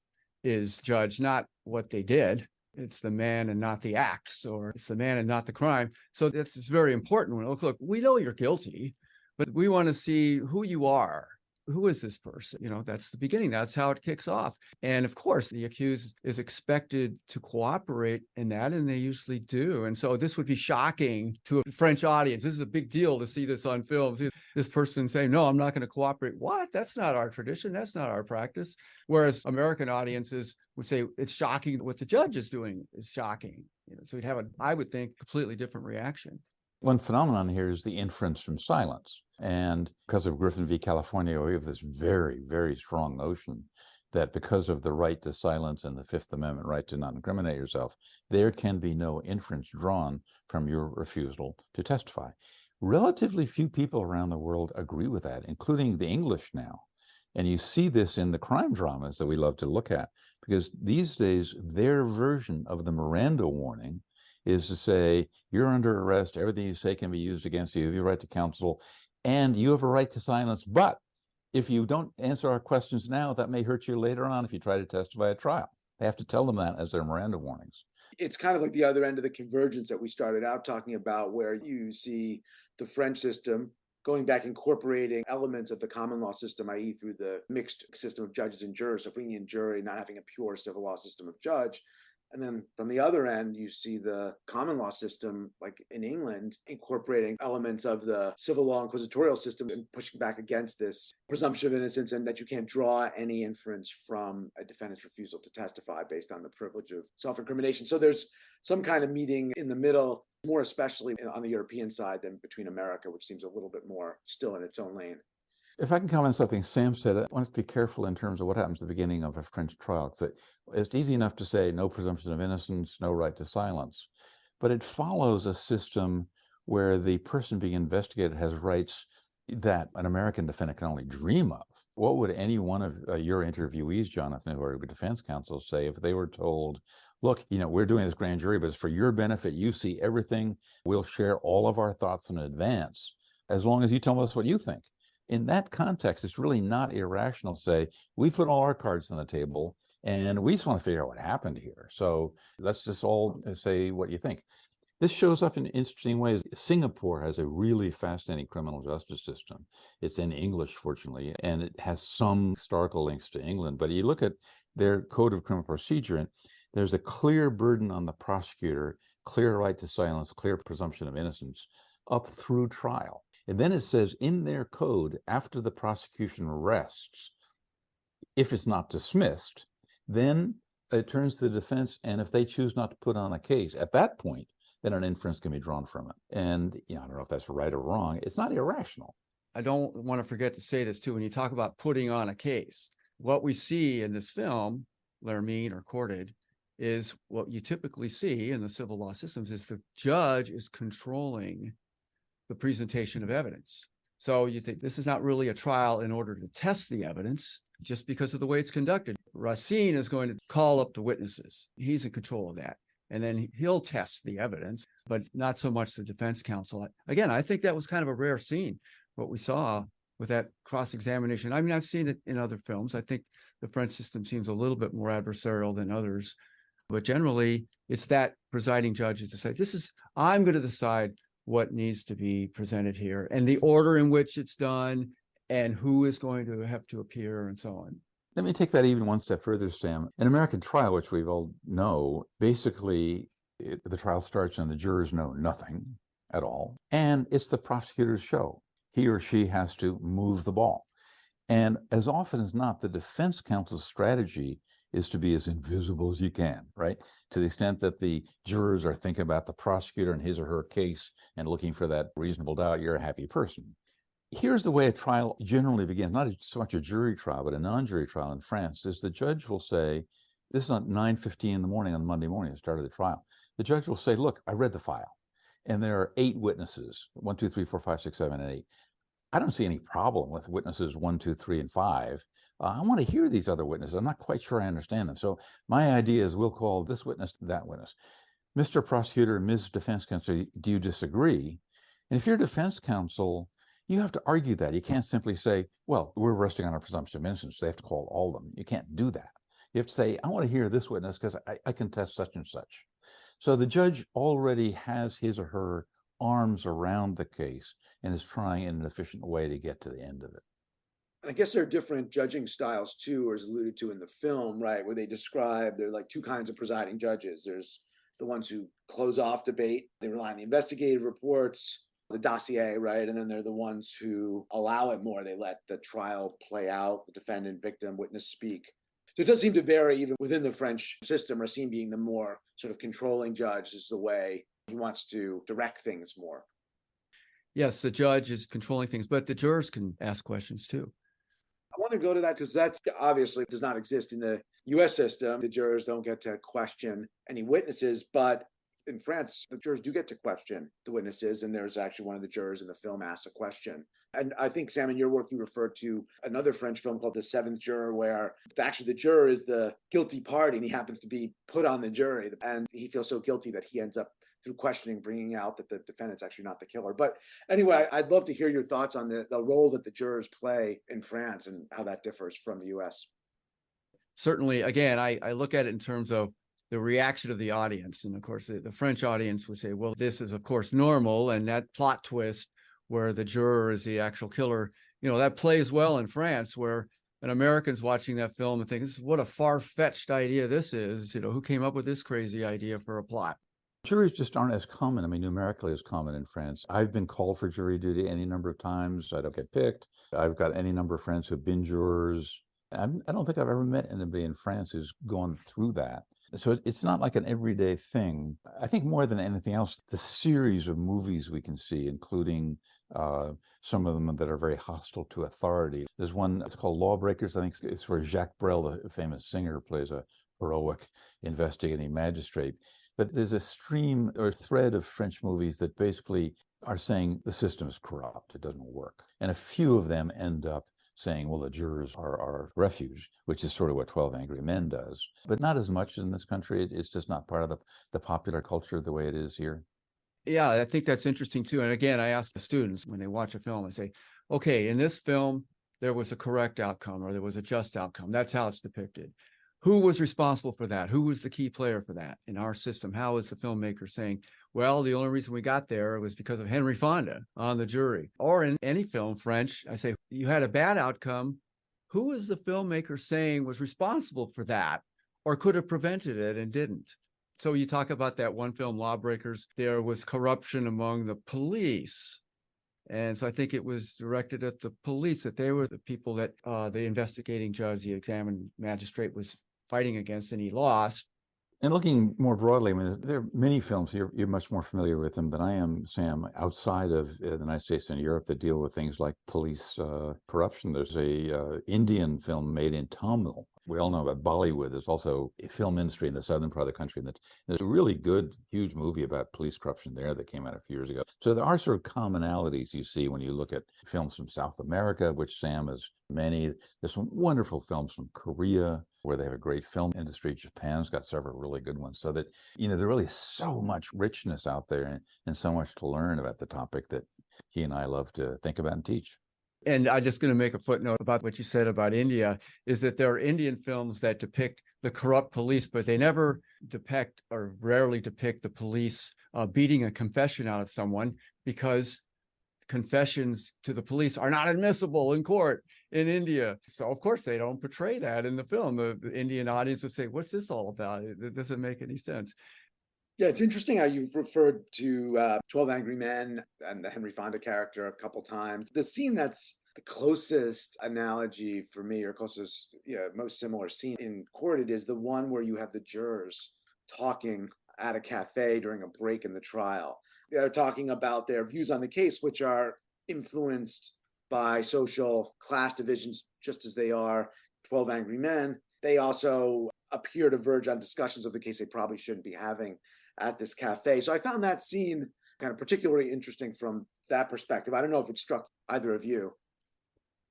is judged, not what they did. It's the man and not the acts, or it's the man and not the crime. So that's very important. Look, we know you're guilty, but we want to see who you are. who is this person? That's the beginning. That's how it kicks off. And of course, the accused is expected to cooperate in that, and they usually do. And so this would be shocking to a French audience. This is a big deal to see this on film. See this person saying, no, I'm not going to cooperate. What? That's not our tradition. That's not our practice. Whereas American audiences would say it's shocking. What the judge is doing is shocking. So we'd have I would think, completely different reaction. One phenomenon here is the inference from silence. And because of Griffin v. California, we have this very, very strong notion that because of the right to silence and the Fifth Amendment right to not incriminate yourself, there can be no inference drawn from your refusal to testify. Relatively few people around the world agree with that, including the English now. And you see this in the crime dramas that we love to look at, because these days, their version of the Miranda warning is to say, you're under arrest, everything you say can be used against you, you have your right to counsel, and you have a right to silence. But if you don't answer our questions now, that may hurt you later on if you try to testify at trial. They have to tell them that as their Miranda warnings. It's kind of like the other end of the convergence that we started out talking about, where you see the French system going back, incorporating elements of the common law system, i.e. through the mixed system of judges and jurors, so bringing in jury, not having a pure civil law system of judge. And then from the other end, you see the common law system, like in England, incorporating elements of the civil law inquisitorial system and pushing back against this presumption of innocence, and that you can't draw any inference from a defendant's refusal to testify based on the privilege of self-incrimination. So there's some kind of meeting in the middle, more especially on the European side than between America, which seems a little bit more still in its own lane. If I can comment on something Sam said, I want to be careful in terms of what happens at the beginning of a French trial. It's easy enough to say no presumption of innocence, no right to silence, but it follows a system where the person being investigated has rights that an American defendant can only dream of. What would any one of your interviewees, Jonathan, who are defense counsel, say if they were told, look, we're doing this grand jury, but it's for your benefit. You see everything. We'll share all of our thoughts in advance, as long as you tell us what you think. In that context, it's really not irrational to say, we put all our cards on the table and we just want to figure out what happened here. So let's just all say what you think. This shows up in interesting ways. Singapore has a really fascinating criminal justice system. It's in English, fortunately, and it has some historical links to England. But you look at their code of criminal procedure, and there's a clear burden on the prosecutor, clear right to silence, clear presumption of innocence up through trial. And then it says in their code, after the prosecution rests, if it's not dismissed, then it turns to the defense, and if they choose not to put on a case, at that point, then an inference can be drawn from it. And I don't know if that's right or wrong. It's not irrational. I don't want to forget to say this too. When you talk about putting on a case, what we see in this film, Lermine or Courted, is what you typically see in the civil law systems is the judge is controlling the presentation of evidence. So you think this is not really a trial in order to test the evidence just because of the way it's conducted. Racine is going to call up the witnesses. He's in control of that. And then he'll test the evidence, but not so much the defense counsel. Again, I think that was kind of a rare scene, what we saw with that cross-examination. I mean, I've seen it in other films. I think the French system seems a little bit more adversarial than others, but generally it's that presiding judge to say, I'm going to decide what needs to be presented here and the order in which it's done and who is going to have to appear and so on. Let me take that even one step further, Sam. An American trial, which we all know, basically the trial starts and the jurors know nothing at all. And it's the prosecutor's show. He or she has to move the ball. And as often as not, the defense counsel's strategy is to be as invisible as you can, right? To the extent that the jurors are thinking about the prosecutor and his or her case and looking for that reasonable doubt, you're a happy person. Here's the way a trial generally begins, not so much a jury trial, but a non-jury trial in France, is the judge will say, this is on 9:15 in the morning on Monday morning, the start of the trial. The judge will say, look, I read the file, and there are 8 witnesses, 1, 2, 3, 4, 5, 6, 7, and 8. I don't see any problem with witnesses 1, 2, 3, and 5. I want to hear these other witnesses. I'm not quite sure I understand them. So my idea is we'll call this witness, that witness. Mr. Prosecutor, Ms. Defense Counsel, do you disagree? And if you're defense counsel, you have to argue that. You can't simply say, well, we're resting on our presumption of innocence. They have to call all of them. You can't do that. You have to say, I want to hear this witness because I can test such and such. So the judge already has his or her arms around the case and is trying in an efficient way to get to the end of it. And I guess there are different judging styles too, as alluded to in the film, right? Where they describe there are like two kinds of presiding judges. There's the ones who close off debate, they rely on the investigative reports, the dossier, right? And then they're the ones who allow it more. They let the trial play out, the defendant, victim, witness speak. So it does seem to vary even within the French system. Racine being the more sort of controlling judge is the way he wants to direct things more. Yes, the judge is controlling things, but the jurors can ask questions too. I want to go to that because that's obviously does not exist in the U.S. system. The jurors don't get to question any witnesses, but in France, the jurors do get to question the witnesses. And there's actually one of the jurors in the film asks a question. And I think, Sam, in your work, you referred to another French film called The Seventh Juror, where actually the juror is the guilty party and he happens to be put on the jury. And he feels so guilty that he ends up through questioning, bringing out that the defendant's actually not the killer. But anyway, I'd love to hear your thoughts on the role that the jurors play in France and how that differs from the U.S. Certainly, again, I look at it in terms of the reaction of the audience. And of course, the French audience would say, well, this is, of course, normal. And that plot twist where the juror is the actual killer, that plays well in France, where an American's watching that film and thinks, what a far-fetched idea this is. Who came up with this crazy idea for a plot? Juries just aren't as common. I mean, numerically as common in France. I've been called for jury duty any number of times. I don't get picked. I've got any number of friends who've been jurors. I don't think I've ever met anybody in France who's gone through that. So it's not like an everyday thing. I think more than anything else, the series of movies we can see, including some of them that are very hostile to authority. There's one that's called Lawbreakers. I think it's where Jacques Brel, the famous singer, plays a heroic investigating magistrate. But there's a stream or thread of French movies that basically are saying the system is corrupt, it doesn't work. And a few of them end up saying, well, the jurors are our refuge, which is sort of what 12 Angry Men does. But not as much in this country. It's just not part of the popular culture the way it is here. Yeah, I think that's interesting too. And again, I ask the students when they watch a film, I say, okay, in this film, there was a correct outcome or there was a just outcome. That's how it's depicted. Who was responsible for that? Who was the key player for that in our system? How is the filmmaker saying, well, the only reason we got there was because of Henry Fonda on the jury? Or in any film, French, I say, you had a bad outcome. Who is the filmmaker saying was responsible for that or could have prevented it and didn't? So you talk about that one film, Lawbreakers, there was corruption among the police. And so I think it was directed at the police, that they were the people that the investigating judge, the examining magistrate was fighting against, and he lost. And looking more broadly, I mean, there are many films, you're much more familiar with them than I am, Sam, outside of the United States and Europe that deal with things like police corruption. There's a Indian film made in Tamil. We all know about Bollywood. There's also a film industry in the southern part of the country. There's a really good, huge movie about police corruption there that came out a few years ago. So there are sort of commonalities you see when you look at films from South America, which Sam has many. There's some wonderful films from Korea, where they have a great film industry. Japan's got several really good ones. So that, there really is so much richness out there and so much to learn about the topic that he and I love to think about and teach. And I'm just going to make a footnote about what you said about India, is that there are Indian films that depict the corrupt police, but they never depict or rarely depict the police beating a confession out of someone, because confessions to the police are not admissible in court in India. So of course they don't portray that in the film. The Indian audience would say, what's this all about? It doesn't make any sense. Yeah, it's interesting how you've referred to 12 Angry Men and the Henry Fonda character a couple times. The scene that's the closest analogy for me, or closest, most similar scene in court, it is the one where you have the jurors talking at a cafe during a break in the trial. They're talking about their views on the case, which are influenced by social class divisions, just as they are 12 Angry Men. They also appear to verge on discussions of the case they probably shouldn't be having at this cafe. So I found that scene kind of particularly interesting from that perspective. I don't know if it struck either of you.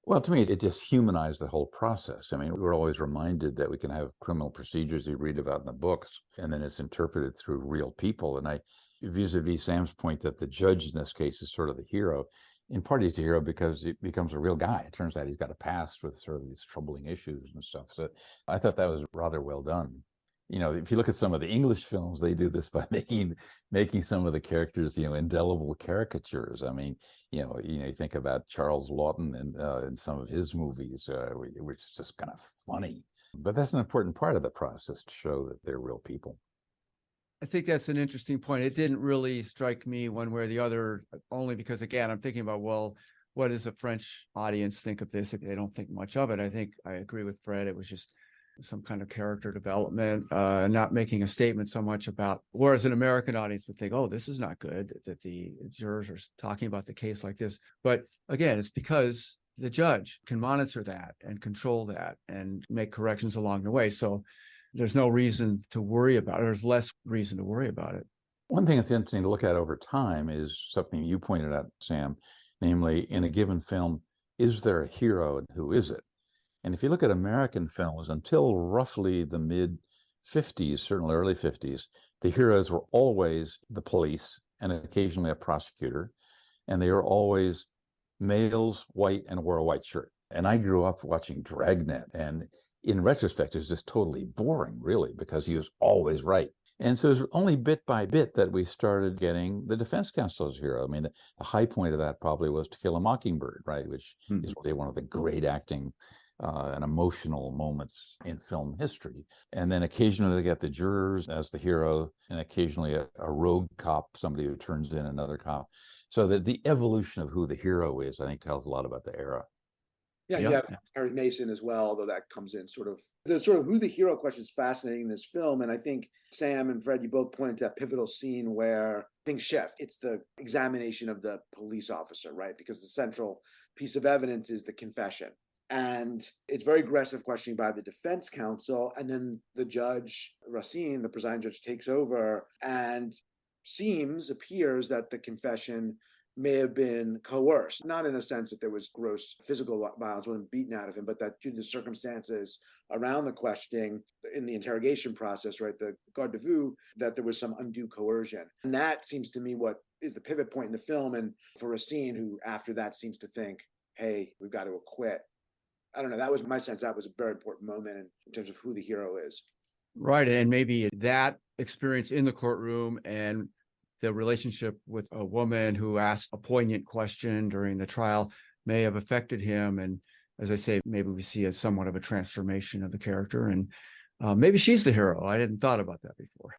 Well, to me, it just humanized the whole process. I mean, we're always reminded that we can have criminal procedures you read about in the books, and then it's interpreted through real people. And vis-a-vis Sam's point that the judge in this case is sort of the hero, in part he's a hero because he becomes a real guy. It turns out he's got a past with sort of these troubling issues and stuff. So I thought that was rather well done. if you look at some of the English films, they do this by making some of the characters, indelible caricatures. I mean, you think about Charles Laughton in some of his movies, which is just kind of funny. But that's an important part of the process to show that they're real people. I think that's an interesting point. It didn't really strike me one way or the other, only because, again, I'm thinking about, well, what does a French audience think of this? They don't think much of it. I think I agree with Fred. It was just some kind of character development, not making a statement so much about, whereas an American audience would think, oh, this is not good that the jurors are talking about the case like this. But again, it's because the judge can monitor that and control that and make corrections along the way. So there's no reason to worry about it. There's less reason to worry about it. One thing that's interesting to look at over time is something you pointed out, Sam, namely, in a given film, is there a hero and who is it? And if you look at American films, until roughly the mid-50s, certainly early 50s, the heroes were always the police and occasionally a prosecutor. And they were always males, white, and wore a white shirt. And I grew up watching Dragnet. And in retrospect, it was just totally boring, really, because he was always right. And so it was only bit by bit that we started getting the defense counsel's hero. I mean, the high point of that probably was To Kill a Mockingbird, right? Which is really one of the great acting and emotional moments in film history. And then occasionally they get the jurors as the hero, and occasionally a rogue cop, somebody who turns in another cop. So that the evolution of who the hero is, I think, tells a lot about the era. Yeah, you have Harry Mason as well, although that comes in the sort of who the hero question is fascinating in this film. And I think Sam and Fred, you both pointed to that pivotal scene where things shift. It's the examination of the police officer, right? Because the central piece of evidence is the confession. And it's very aggressive questioning by the defense counsel. And then the judge, Racine, the presiding judge, takes over and appears that the confession may have been coerced, not in a sense that there was gross physical violence, wasn't beaten out of him, but that due to the circumstances around the questioning in the interrogation process, right, the garde à vue, that there was some undue coercion. And that seems to me what is the pivot point in the film. And for Racine, who after that seems to think, hey, we've got to acquit. I don't know, that was my sense. That was a very important moment in terms of who the hero is. Right. And maybe that experience in the courtroom and the relationship with a woman who asked a poignant question during the trial may have affected him. And as I say, maybe we see as somewhat of a transformation of the character. And maybe she's the hero. I hadn't thought about that before.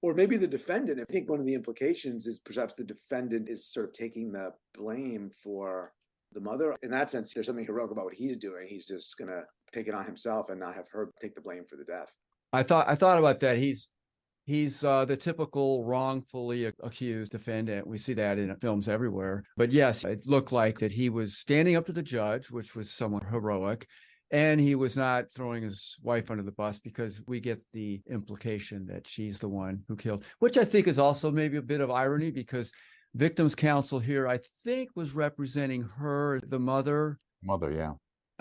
Or maybe the defendant. I think one of the implications is perhaps the defendant is sort of taking the blame for the mother. In that sense, there's something heroic about what he's doing. He's just going to take it on himself and not have her take the blame for the death. I thought about that. He's the typical wrongfully accused defendant. We see that in films everywhere. But yes, it looked like that he was standing up to the judge, which was somewhat heroic, and he was not throwing his wife under the bus, because we get the implication that she's the one who killed, which I think is also maybe a bit of irony, because victims counsel here, I think, was representing her, the mother. Mother, yeah.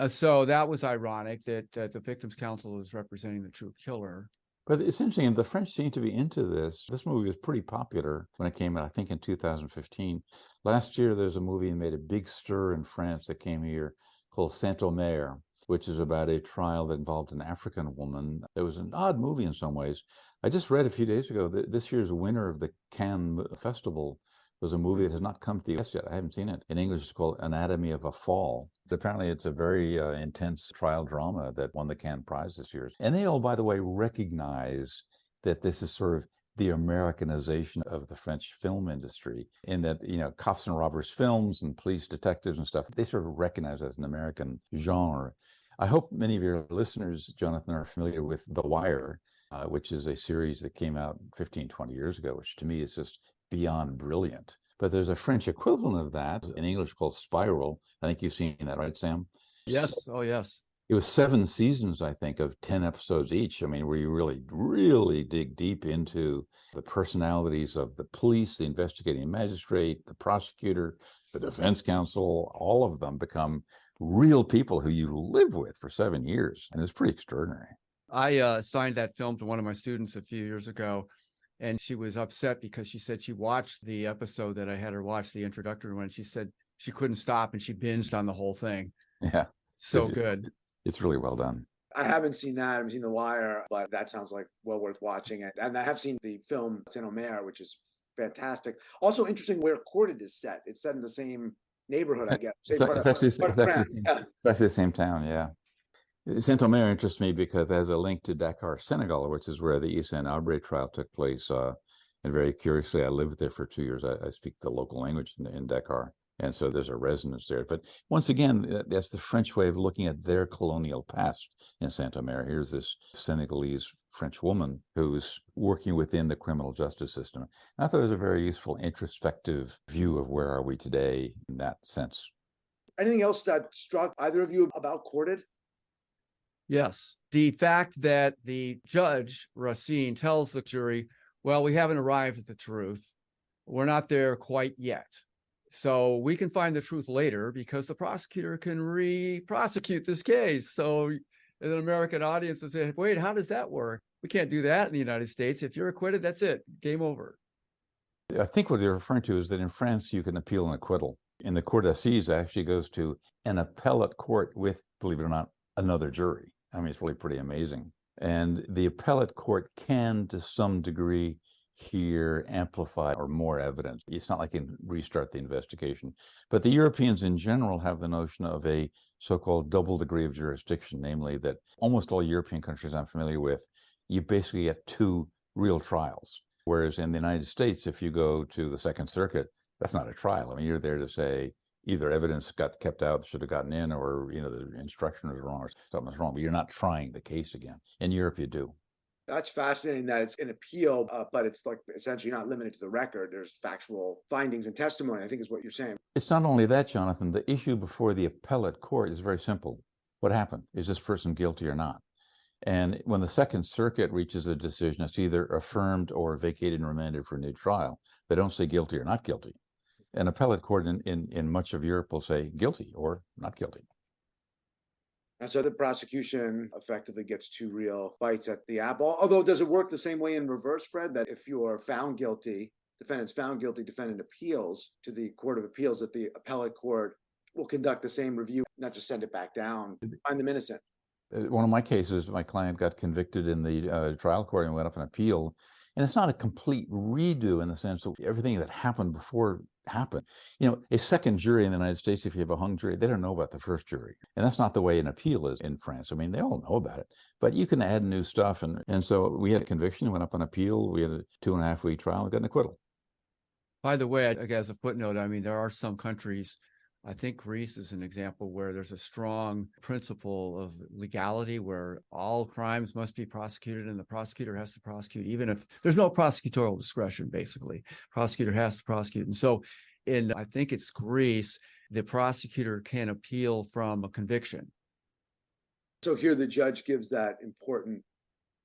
So that was ironic that the victims counsel is representing the true killer. But it's interesting, the French seem to be into this. This movie was pretty popular when it came out, I think in 2015. Last year, there's a movie that made a big stir in France that came here called Saint-Omer, which is about a trial that involved an African woman. It was an odd movie in some ways. I just read a few days ago that this year's winner of the Cannes Festival was a movie that has not come to the US yet. I haven't seen it. In English, it's called Anatomy of a Fall. Apparently, it's a very intense trial drama that won the Cannes Prize this year. And they all, by the way, recognize that this is sort of the Americanization of the French film industry, in that, cops and robbers films and police detectives and stuff, they sort of recognize as an American genre. I hope many of your listeners, Jonathan, are familiar with The Wire, which is a series that came out 15, 20 years ago, which to me is just beyond brilliant. But there's a French equivalent of that in English called Spiral. I think you've seen that, right, Sam? Yes. Oh, yes. It was 7 seasons, I think, of 10 episodes each. I mean, where you really, really dig deep into the personalities of the police, the investigating magistrate, the prosecutor, the defense counsel. All of them become real people who you live with for 7 years. And it's pretty extraordinary. I assigned that film to one of my students a few years ago, and she was upset because she said she watched the episode that I had her watch, the introductory one. She said she couldn't stop and she binged on the whole thing. Yeah. So good. It's really well done. I haven't seen that. I haven't seen The Wire, but that sounds like well worth watching. And I have seen the film Saint-Omer, which is fantastic. Also interesting where Courted is set. It's set in the same neighborhood, I guess. Same part of France. Yeah. It's actually the same town, yeah. Saint-Omer interests me because it has a link to Dakar, Senegal, which is where the Hissène Habré trial took place. And very curiously, I lived there for 2 years. I speak the local language in Dakar. And so there's a resonance there. But once again, that's the French way of looking at their colonial past in Saint-Omer. Here's this Senegalese French woman who's working within the criminal justice system. And I thought it was a very useful introspective view of where are we today in that sense. Anything else that struck either of you about Courted? Yes. The fact that the Judge Racine tells the jury, well, we haven't arrived at the truth. We're not there quite yet. So we can find the truth later because the prosecutor can re-prosecute this case. So an American audience will say, wait, how does that work? We can't do that in the United States. If you're acquitted, that's it. Game over. I think what they're referring to is that in France, you can appeal an acquittal. In the Cour d'Assises, actually goes to an appellate court with, believe it or not, another jury. I mean, it's really pretty amazing. And the appellate court can, to some degree, hear, amplify, or more evidence. It's not like you can restart the investigation. But the Europeans in general have the notion of a so-called double degree of jurisdiction, namely that almost all European countries I'm familiar with, you basically get 2 real trials. Whereas in the United States, if you go to the Second Circuit, that's not a trial. I mean, you're there to say either evidence got kept out, should have gotten in, or the instruction was wrong or something was wrong. But you're not trying the case again. In Europe, you do. That's fascinating that it's an appeal, but it's like essentially not limited to the record. There's factual findings and testimony, I think is what you're saying. It's not only that, Jonathan. The issue before the appellate court is very simple. What happened? Is this person guilty or not? And when the Second Circuit reaches a decision, it's either affirmed or vacated and remanded for a new trial. They don't say guilty or not guilty. An appellate court in much of Europe will say guilty or not guilty. And so the prosecution effectively gets 2 real bites at the apple. Although, does it work the same way in reverse, Fred, that if you're found guilty, defendant's found guilty, defendant appeals to the Court of Appeals, that the appellate court will conduct the same review, not just send it back down, find them innocent? One of my cases, my client got convicted in the trial court and went up an appeal. And it's not a complete redo in the sense of everything that happened before happened. A second jury in the United States, if you have a hung jury, they don't know about the first jury. And that's not the way an appeal is in France. I mean, they all know about it, but you can add new stuff. And so we had a conviction, went up on appeal. We had a 2.5-week trial, and got an acquittal. By the way, as a footnote, I mean, there are some countries, I think Greece is an example where there's a strong principle of legality where all crimes must be prosecuted and the prosecutor has to prosecute, even if there's no prosecutorial discretion, basically. Prosecutor has to prosecute. And so I think it's Greece, the prosecutor can appeal from a conviction. So here the judge gives that important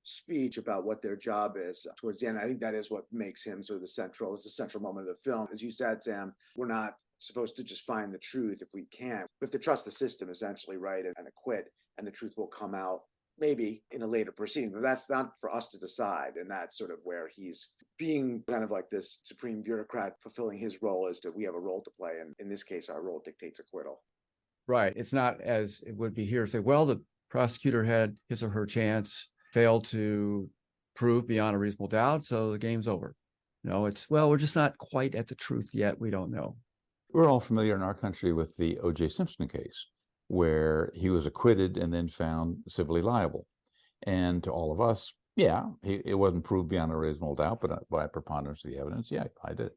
speech about what their job is towards the end. I think that is what makes him sort of it's the central moment of the film. As you said, Sam, we're not supposed to just find the truth if we can. We have to trust the system, essentially, right, and acquit, and the truth will come out maybe in a later proceeding. But that's not for us to decide, and that's sort of where he's being kind of like this supreme bureaucrat fulfilling his role as to we have a role to play, and in this case, our role dictates acquittal. Right. It's not as it would be here, say, well, the prosecutor had his or her chance, failed to prove beyond a reasonable doubt, so the game's over. No, it's, well, we're just not quite at the truth yet. We don't know. We're all familiar in our country with the O.J. Simpson case, where he was acquitted and then found civilly liable. And to all of us, yeah, it wasn't proved beyond a reasonable doubt, but by a preponderance of the evidence, yeah, I did.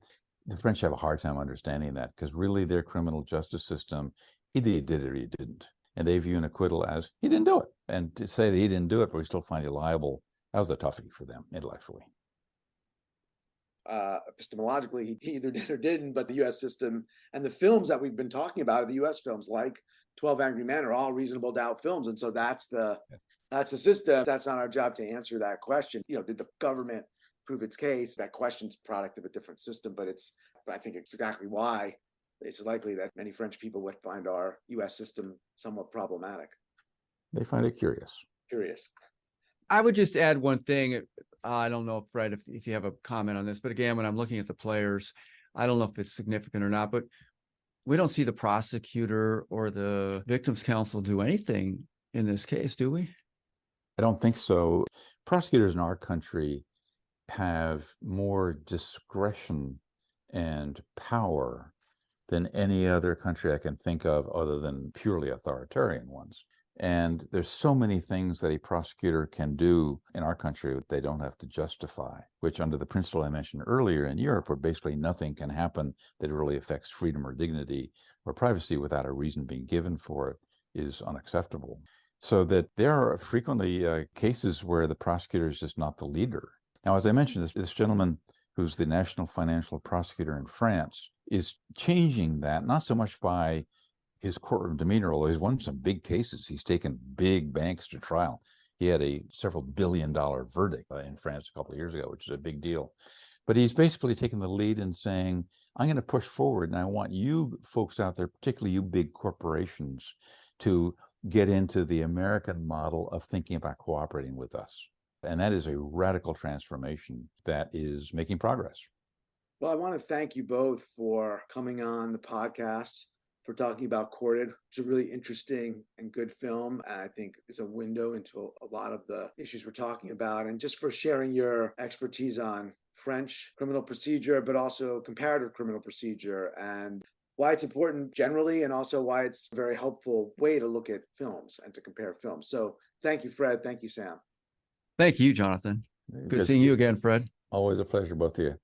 The French have a hard time understanding that because really their criminal justice system, either he did it or he didn't. And they view an acquittal as he didn't do it. And to say that he didn't do it, but we still find you liable, that was a toughie for them intellectually. Epistemologically, he either did or didn't, but the U.S. system and the films that we've been talking about are the U.S. films, like 12 Angry Men, are all reasonable doubt films. And so that's the system. That's not our job to answer that question. Did the government prove its case? That question's a product of a different system, but I think it's exactly why it's likely that many French people would find our U.S. system somewhat problematic. They find it curious. I would just add one thing. I don't know, Fred, if you have a comment on this, but again, when I'm looking at the players, I don't know if it's significant or not, but we don't see the prosecutor or the victims counsel do anything in this case, do we? I don't think so. Prosecutors in our country have more discretion and power than any other country I can think of other than purely authoritarian ones. And there's so many things that a prosecutor can do in our country that they don't have to justify, which under the principle I mentioned earlier in Europe, where basically nothing can happen that really affects freedom or dignity or privacy without a reason being given for it, is unacceptable. So that there are frequently cases where the prosecutor is just not the leader. Now, as I mentioned, this gentleman who's the national financial prosecutor in France is changing that, not so much by his courtroom demeanor, although he's won some big cases. He's taken big banks to trial. He had a several billion-dollar verdict in France a couple of years ago, which is a big deal. But he's basically taken the lead in saying, I'm going to push forward, and I want you folks out there, particularly you big corporations, to get into the American model of thinking about cooperating with us. And that is a radical transformation that is making progress. Well, I want to thank you both for coming on the podcast, for talking about Courted. It's a really interesting and good film, and I think is a window into a lot of the issues we're talking about, and just for sharing your expertise on French criminal procedure, but also comparative criminal procedure, and why it's important generally, and also why it's a very helpful way to look at films and to compare films. So thank you, Fred. Thank you, Sam. Thank you, Jonathan. Good seeing you again, Fred. Always a pleasure, both of you.